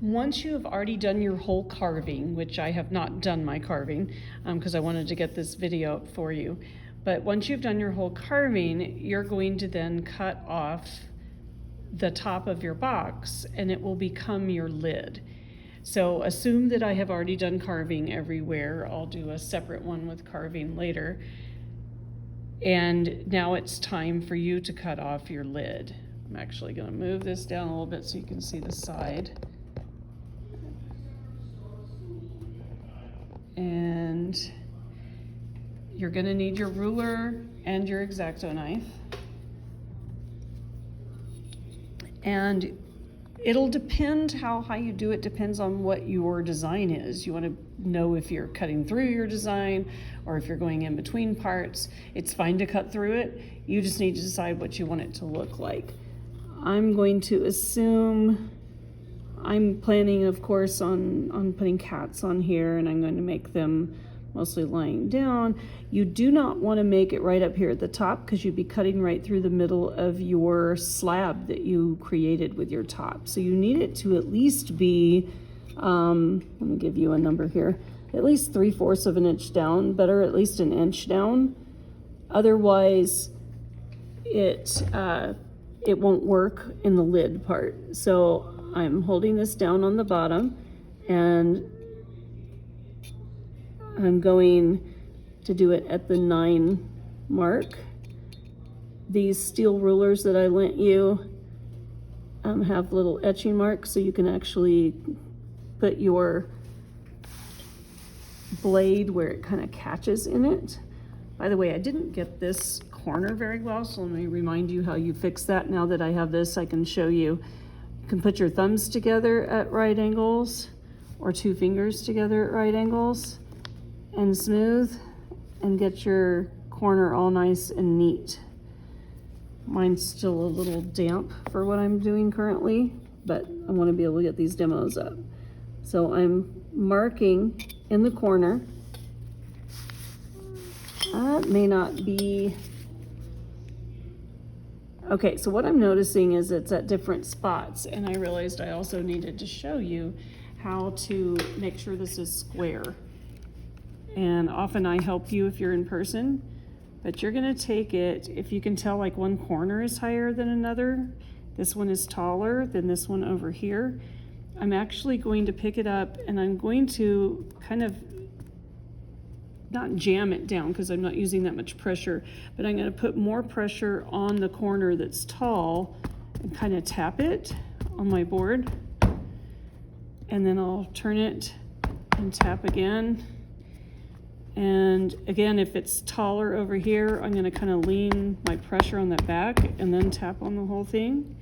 Once you have already done your whole carving, which I have not done my carving because I wanted to get this video up for you, but once you've done your whole carving, you're going to then cut off the top of your box and it will become your lid. So assume that I have already done carving everywhere. I'll do a separate one with carving later. And now it's time for you to cut off your lid. I'm actually going to move this down a little bit so you can see the side. And you're going to need your ruler and your X-Acto knife. And it'll depend how high you do it, depends on what your design is. You want to know if you're cutting through your design or if you're going in between parts. It's fine to cut through it. You just need to decide what you want it to look like. I'm going to assume, I'm planning, of course, on putting cats on here, and I'm going to make them mostly lying down. You do not want to make it right up here at the top because you'd be cutting right through the middle of your slab that you created with your top. So you need it to at least be, let me give you a number here, at least 3/4 of an inch down, better at least an inch down. Otherwise, it won't work in the lid part. So I'm holding this down on the bottom and I'm going to do it at the 9 mark. These steel rulers that I lent you have little etching marks so you can actually put your blade where it kind of catches in it. By the way, I didn't get this corner very well, so let me remind you how you fix that. Now that I have this, I can show you. You can put your thumbs together at right angles or 2 fingers together at right angles and smooth and get your corner all nice and neat. Mine's still a little damp for what I'm doing currently, but I want to be able to get these demos up. So I'm marking in the corner. That may not be, okay, so what I'm noticing is it's at different spots, and I realized I also needed to show you how to make sure this is square. And often I help you if you're in person, but you're gonna take it, if you can tell like one corner is higher than another, this one is taller than this one over here, I'm actually going to pick it up and I'm going to kind of not jam it down because I'm not using that much pressure, but I'm going to put more pressure on the corner that's tall and kind of tap it on my board. And then I'll turn it and tap again. And again, if it's taller over here, I'm going to kind of lean my pressure on that back and then tap on the whole thing.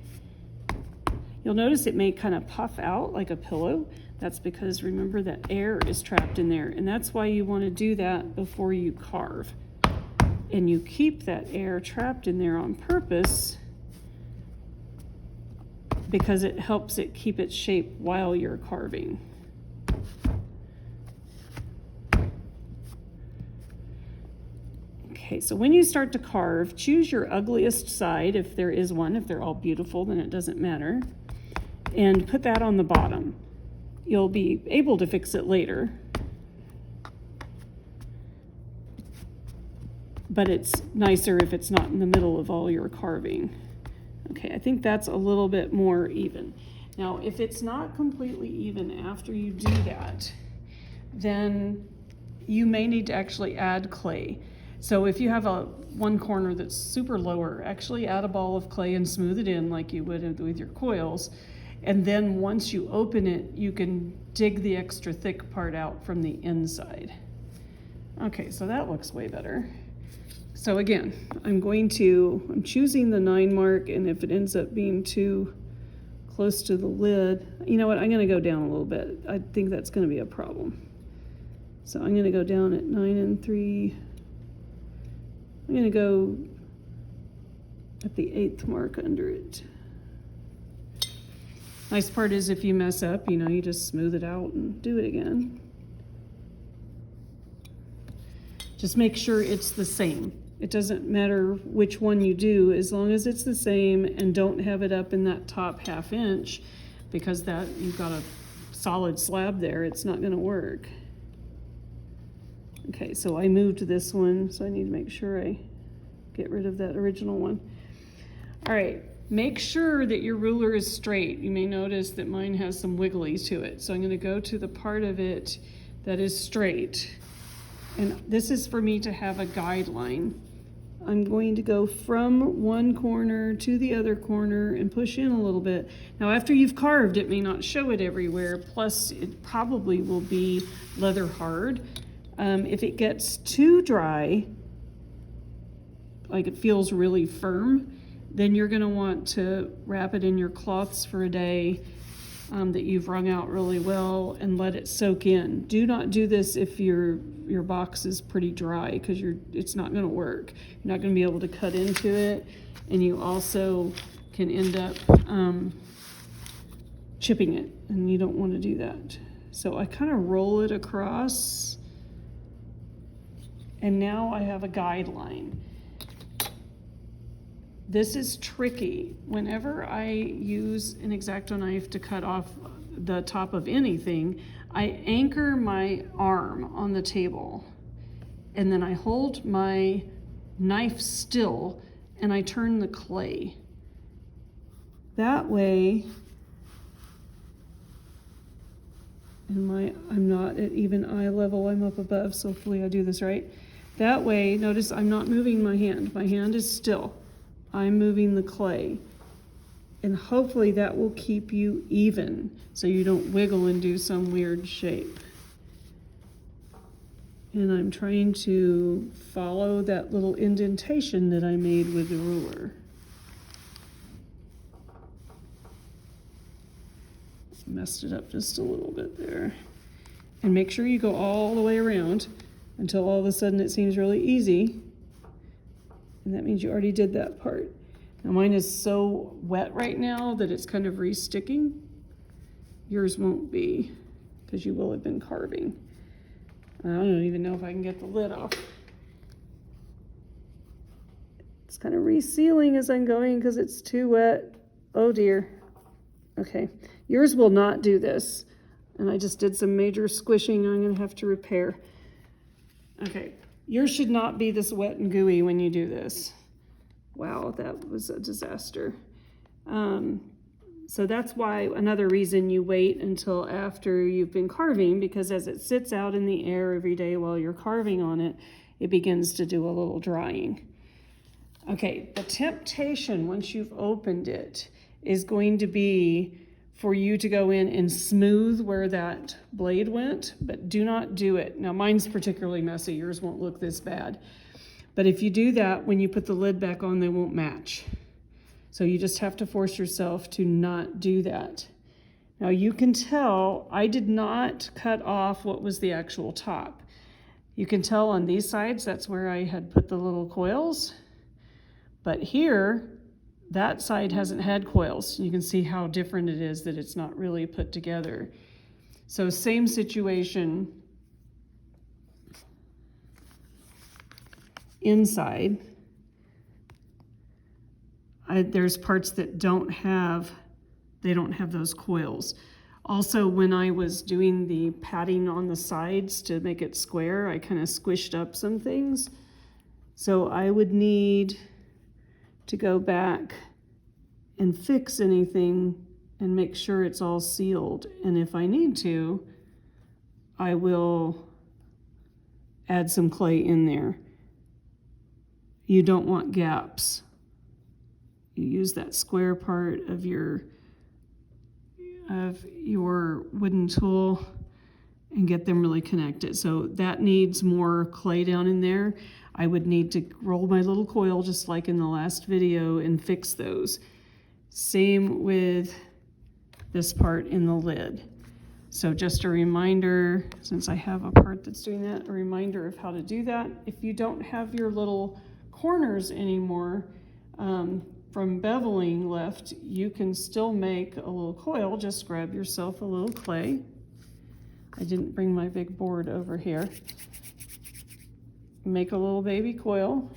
You'll notice it may kind of puff out like a pillow. That's because remember that air is trapped in there, and that's why you want to do that before you carve. And you keep that air trapped in there on purpose because it helps it keep its shape while you're carving. Okay, so when you start to carve, choose your ugliest side, if there is one. If they're all beautiful, then it doesn't matter. And put that on the bottom. You'll be able to fix it later. But it's nicer if it's not in the middle of all your carving. Okay, I think that's a little bit more even. Now, if it's not completely even after you do that, then you may need to actually add clay. So if you have one corner that's super lower, actually add a ball of clay and smooth it in like you would with your coils. And then once you open it, you can dig the extra thick part out from the inside. Okay, so that looks way better. So again, I'm choosing the 9 mark, and if it ends up being too close to the lid, you know what, I'm gonna go down a little bit. I think that's gonna be a problem. So I'm gonna go down at 9 3/4. I'm gonna go at the 8th mark under it. Nice part is if you mess up, you just smooth it out and do it again. Just make sure it's the same. It doesn't matter which one you do, as long as it's the same and don't have it up in that top 1/2 inch, because that you've got a solid slab there, it's not gonna work. Okay, so I moved this one, so I need to make sure I get rid of that original one. All right, make sure that your ruler is straight. You may notice that mine has some wigglies to it. So I'm gonna go to the part of it that is straight. And this is for me to have a guideline. I'm going to go from one corner to the other corner and push in a little bit. Now after you've carved, it may not show it everywhere, plus it probably will be leather hard. If it gets too dry, like it feels really firm, then you're gonna want to wrap it in your cloths for a day that you've wrung out really well and let it soak in. Do not do this if your box is pretty dry, because it's not gonna work. You're not gonna be able to cut into it, and you also can end up chipping it, and you don't wanna do that. So I kind of roll it across, and now I have a guideline. This is tricky. Whenever I use an X-Acto knife to cut off the top of anything, I anchor my arm on the table, and then I hold my knife still and I turn the clay. That way, I'm not at even eye level, I'm up above, so hopefully I do this right. That way, notice I'm not moving my hand. My hand is still. I'm moving the clay. And hopefully that will keep you even, so you don't wiggle and do some weird shape. And I'm trying to follow that little indentation that I made with the ruler. Messed it up just a little bit there. And make sure you go all the way around until all of a sudden it seems really easy. And that means you already did that part. Now mine is so wet right now that it's kind of re-sticking. Yours won't be, because you will have been carving. I don't even know if I can get the lid off. It's kind of resealing as I'm going because it's too wet. Oh dear. Okay, yours will not do this. And I just did some major squishing I'm gonna have to repair. Okay, yours should not be this wet and gooey when you do this. Wow, that was a disaster. So that's why another reason you wait until after you've been carving, because as it sits out in the air every day while you're carving on it, it begins to do a little drying. Okay, the temptation once you've opened it is going to be for you to go in and smooth where that blade went, but do not do it. Now mine's particularly messy, yours won't look this bad. But if you do that, when you put the lid back on, they won't match. So you just have to force yourself to not do that. Now you can tell I did not cut off what was the actual top. You can tell on these sides, that's where I had put the little coils. But here, that side hasn't had coils. You can see how different it is, that it's not really put together. So same situation inside. There's parts that don't have those coils. Also, when I was doing the padding on the sides to make it square, I kind of squished up some things. So I would need to go back and fix anything and make sure it's all sealed. And if I need to, I will add some clay in there. You don't want gaps. You use that square part of your wooden tool and get them really connected. So that needs more clay down in there. I would need to roll my little coil just like in the last video and fix those. Same with this part in the lid. So just a reminder, since I have a part that's doing that, a reminder of how to do that. If you don't have your little corners anymore from beveling left, you can still make a little coil. Just grab yourself a little clay. I didn't bring my big board over here. Make a little baby coil.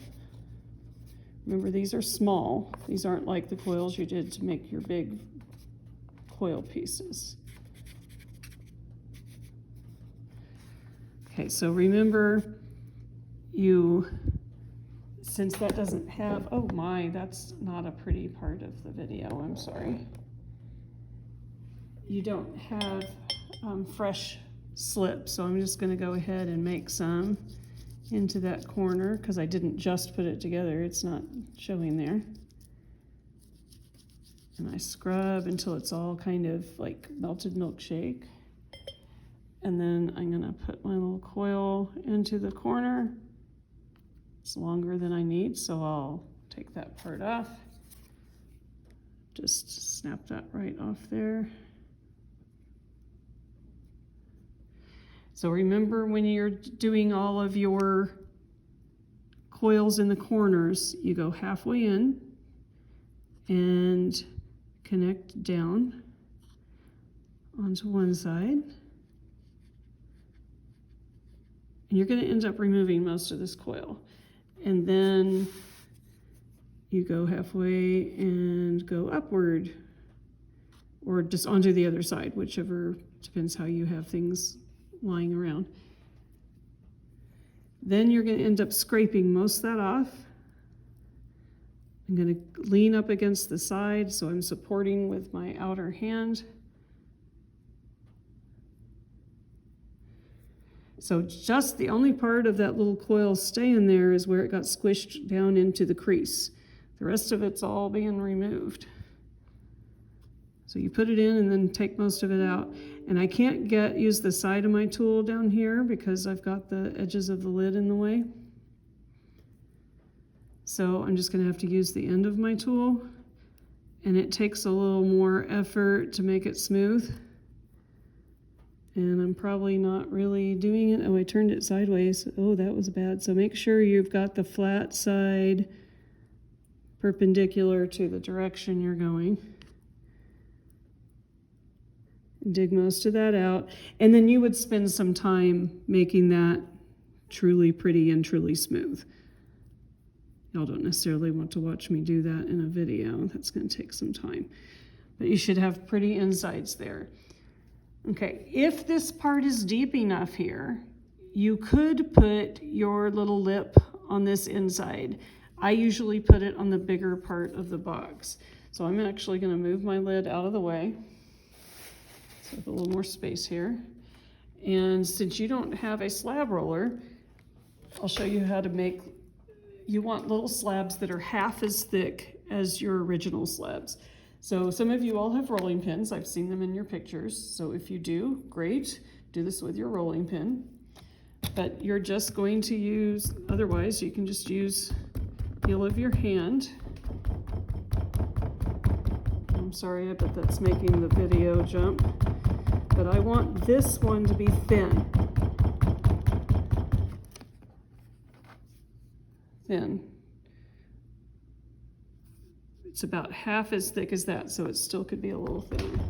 Remember, these are small. These aren't like the coils you did to make your big coil pieces. Okay, so remember, since that doesn't have, oh my, that's not a pretty part of the video, I'm sorry. You don't have fresh slip, so I'm just going to go ahead and make some into that corner because I didn't just put it together, it's not showing there. And I scrub until it's all kind of like melted milkshake. And then I'm going to put my little coil into the corner. It's longer than I need, so I'll take that part off. Just snap that right off there. So remember, when you're doing all of your coils in the corners, you go halfway in and connect down onto one side. And you're going to end up removing most of this coil. And then you go halfway and go upward, or just onto the other side, whichever, depends how you have things lying around. Then you're going to end up scraping most of that off. I'm going to lean up against the side, so I'm supporting with my outer hand. So just the only part of that little coil staying there is where it got squished down into the crease. The rest of it's all being removed. So you put it in and then take most of it out. And I can't use the side of my tool down here because I've got the edges of the lid in the way. So I'm just going to have to use the end of my tool. And it takes a little more effort to make it smooth. And I'm probably not really doing it. Oh, I turned it sideways. Oh, that was bad. So make sure you've got the flat side perpendicular to the direction you're going. Dig most of that out. And then you would spend some time making that truly pretty and truly smooth. Y'all don't necessarily want to watch me do that in a video. That's going to take some time. But you should have pretty insides there. Okay, if this part is deep enough here, you could put your little lip on this inside. I usually put it on the bigger part of the box. So I'm actually going to move my lid out of the way. So I have a little more space here. And since you don't have a slab roller, I'll show you how to make, you want little slabs that are half as thick as your original slabs. So some of you all have rolling pins. I've seen them in your pictures. So if you do, great. Do this with your rolling pin. But you're just going to use, otherwise you can just use the heel of your hand. I'm sorry, I bet that's making the video jump. But I want this one to be thin. Thin. It's about half as thick as that, so it still could be a little thinner.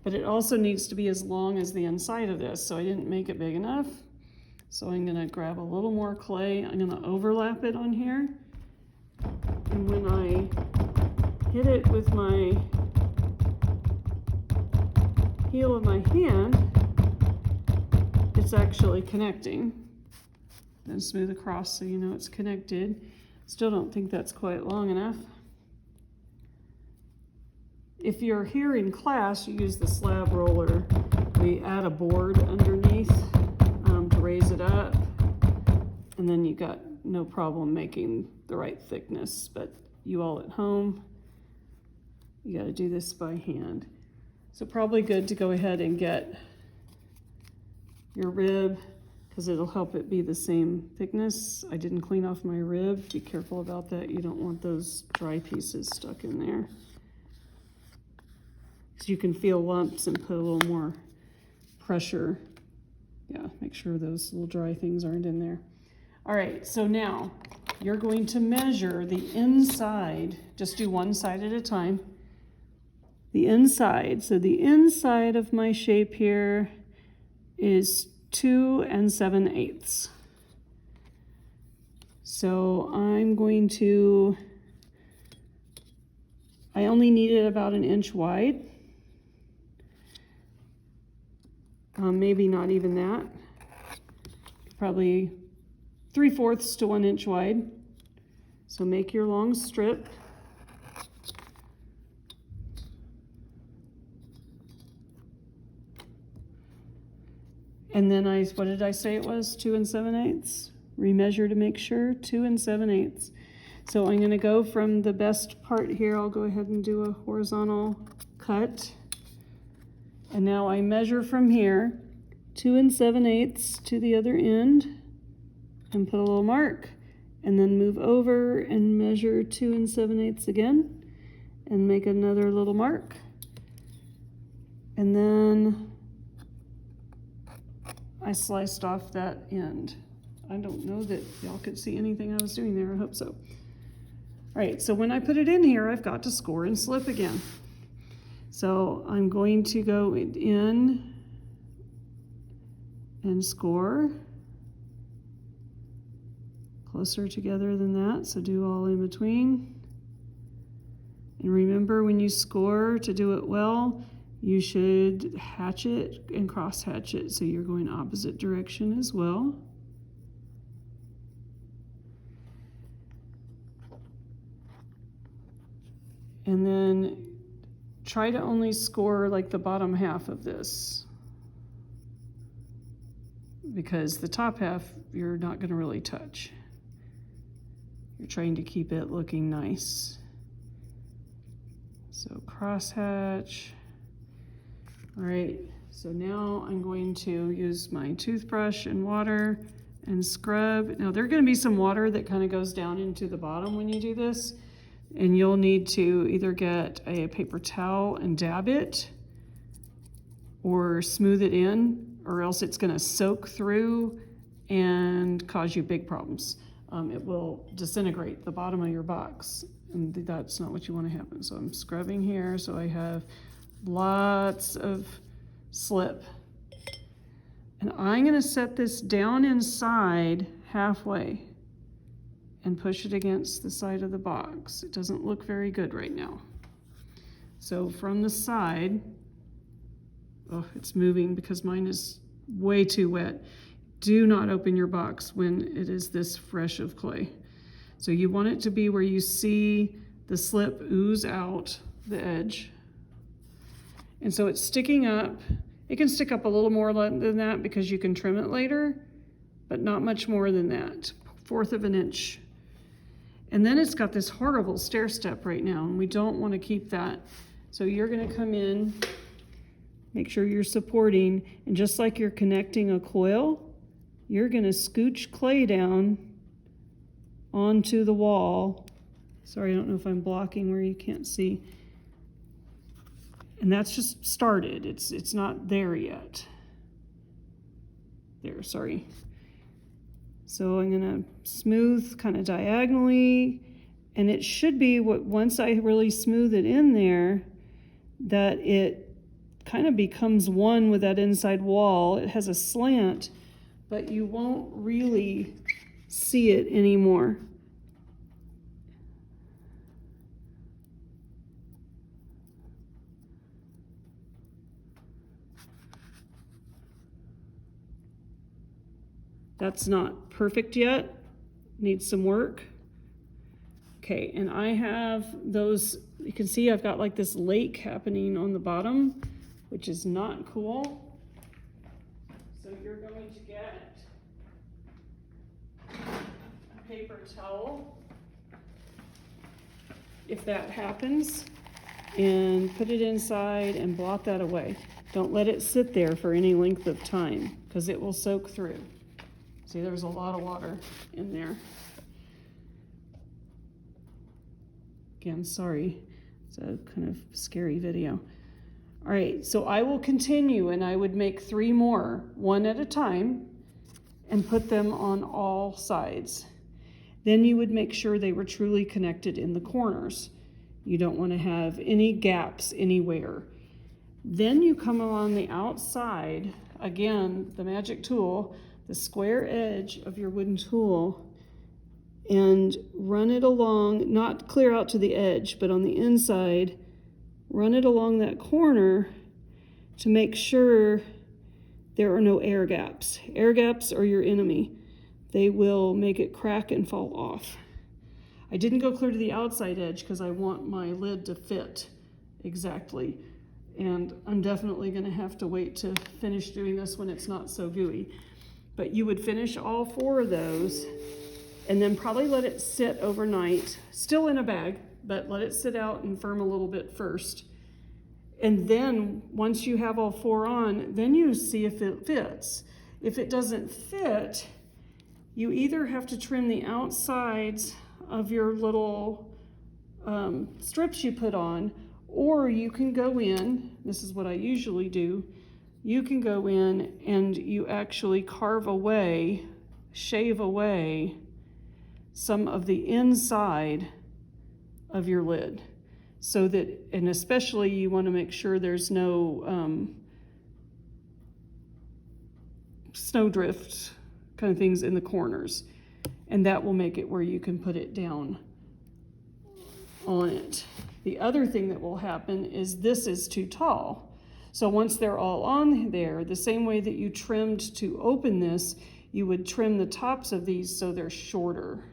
But it also needs to be as long as the inside of this, so I didn't make it big enough. So I'm going to grab a little more clay. I'm going to overlap it on here. And when I hit it with my heel of my hand, it's actually connecting. Then smooth across so you know it's connected. Still don't think that's quite long enough. If you're here in class, you use the slab roller. We add a board underneath to raise it up, and then you got no problem making the right thickness. But you all at home, you got to do this by hand. So probably good to go ahead and get your rib, because it'll help it be the same thickness. I didn't clean off my rib. Be careful about that. You don't want those dry pieces stuck in there. So you can feel lumps and put a little more pressure. Yeah, make sure those little dry things aren't in there. All right, so now you're going to measure the inside. Just do one side at a time. The inside. So the inside of my shape here is 2 7/8. So I'm going to I only needed about 1 inch wide. Maybe not even that. Probably 3/4 to 1 inch wide. So make your long strip. And then what did I say it was? 2 7/8. Remeasure to make sure, 2 7/8. So I'm gonna go from the best part here. I'll go ahead and do a horizontal cut. And now I measure from here, 2 7/8 to the other end, and put a little mark, and then move over and measure 2 7/8 again, and make another little mark. And then I sliced off that end. I don't know that y'all could see anything I was doing there. I hope so. All right, so when I put it in here, I've got to score and slip again. So I'm going to go in and score. Closer together than that, so do all in between. And remember, when you score, to do it well, you should hatch it and cross hatch it, so you're going opposite direction as well. And then try to only score like the bottom half of this, because the top half you're not going to really touch. You're trying to keep it looking nice. So crosshatch. All right, so now I'm going to use my toothbrush and water and scrub. Now there's going to be some water that kind of goes down into the bottom when you do this, and you'll need to either get a paper towel and dab it, or smooth it in, or else it's going to soak through and cause you big problems. It will disintegrate the bottom of your box, and that's not what you want to happen. So I'm scrubbing here, so I have lots of slip. And I'm going to set this down inside halfway and push it against the side of the box. It doesn't look very good right now. So from the side, oh, it's moving because mine is way too wet. Do not open your box when it is this fresh of clay. So you want it to be where you see the slip ooze out the edge. And so it's sticking up. It can stick up a little more than that because you can trim it later, but not much more than that, 1/4 of an inch. And then it's got this horrible stair step right now, and we don't want to keep that. So you're going to come in, make sure you're supporting, and just like you're connecting a coil, you're going to scooch clay down onto the wall. Sorry, I don't know if I'm blocking where you can't see. And that's just started. It's not there yet. There, sorry. So I'm going to smooth kind of diagonally, and it should be once I really smooth it in there, that it kind of becomes one with that inside wall. It has a slant, but you won't really see it anymore. That's not perfect yet, needs some work. Okay, and I have those, you can see I've got like this lake happening on the bottom, which is not cool. So you're going to get a paper towel, if that happens, and put it inside and blot that away. Don't let it sit there for any length of time, because it will soak through. See, there's a lot of water in there. Again, sorry, it's a kind of scary video. All right, so I will continue, and I would make 3 more, one at a time, and put them on all sides. Then you would make sure they were truly connected in the corners. You don't want to have any gaps anywhere. Then you come along the outside, again, the magic tool, the square edge of your wooden tool and run it along, not clear out to the edge, but on the inside, run it along that corner to make sure there are no air gaps. Air gaps are your enemy. They will make it crack and fall off. I didn't go clear to the outside edge because I want my lid to fit exactly. And I'm definitely gonna have to wait to finish doing this when it's not so gooey. But you would finish all 4 of those and then probably let it sit overnight, still in a bag, but let it sit out and firm a little bit first. And then once you have all 4 on, then you see if it fits. If it doesn't fit, you either have to trim the outsides of your little strips you put on, or you can go in, this is what I usually do, you can go in and you actually carve away, shave away some of the inside of your lid. So that, and especially you want to make sure there's no snowdrift kind of things in the corners. And that will make it where you can put it down on it. The other thing that will happen is this is too tall. So once they're all on there, the same way that you trimmed to open this, you would trim the tops of these so they're shorter.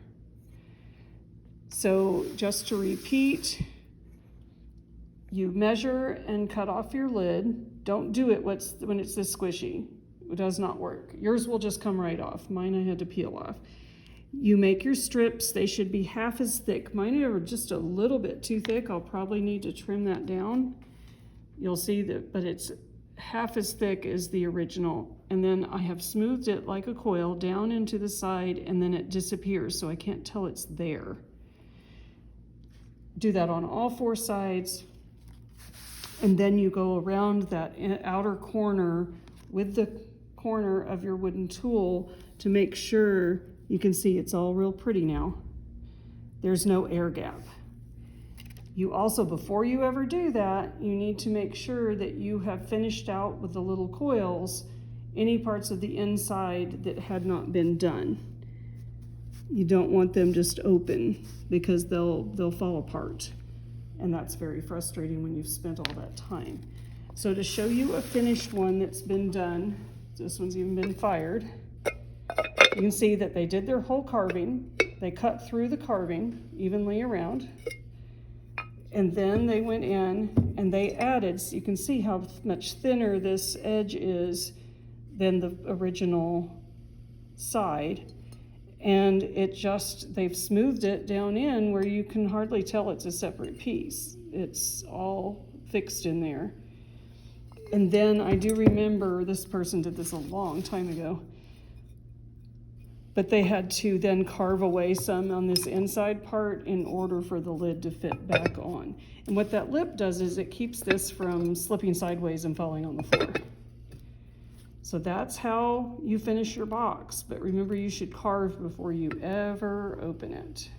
So just to repeat, you measure and cut off your lid. Don't do it when it's this squishy. It does not work. Yours will just come right off. Mine I had to peel off. You make your strips. They should be half as thick. Mine are just a little bit too thick. I'll probably need to trim that down. You'll see that, but it's half as thick as the original. And then I have smoothed it like a coil down into the side, and then it disappears, so I can't tell it's there. Do that on all 4 sides. And then you go around that outer corner with the corner of your wooden tool to make sure you can see it's all real pretty now. There's no air gap. You also, before you ever do that, you need to make sure that you have finished out with the little coils any parts of the inside that had not been done. You don't want them just open because they'll fall apart. And that's very frustrating when you've spent all that time. So to show you a finished one that's been done, this one's even been fired, you can see that they did their whole carving. They cut through the carving evenly around. And then they went in and they added, so you can see how much thinner this edge is than the original side. And they've smoothed it down in where you can hardly tell it's a separate piece. It's all fixed in there. And then I do remember this person did this a long time ago, but they had to then carve away some on this inside part in order for the lid to fit back on. And what that lip does is it keeps this from slipping sideways and falling on the floor. So that's how you finish your box. But remember, you should carve before you ever open it.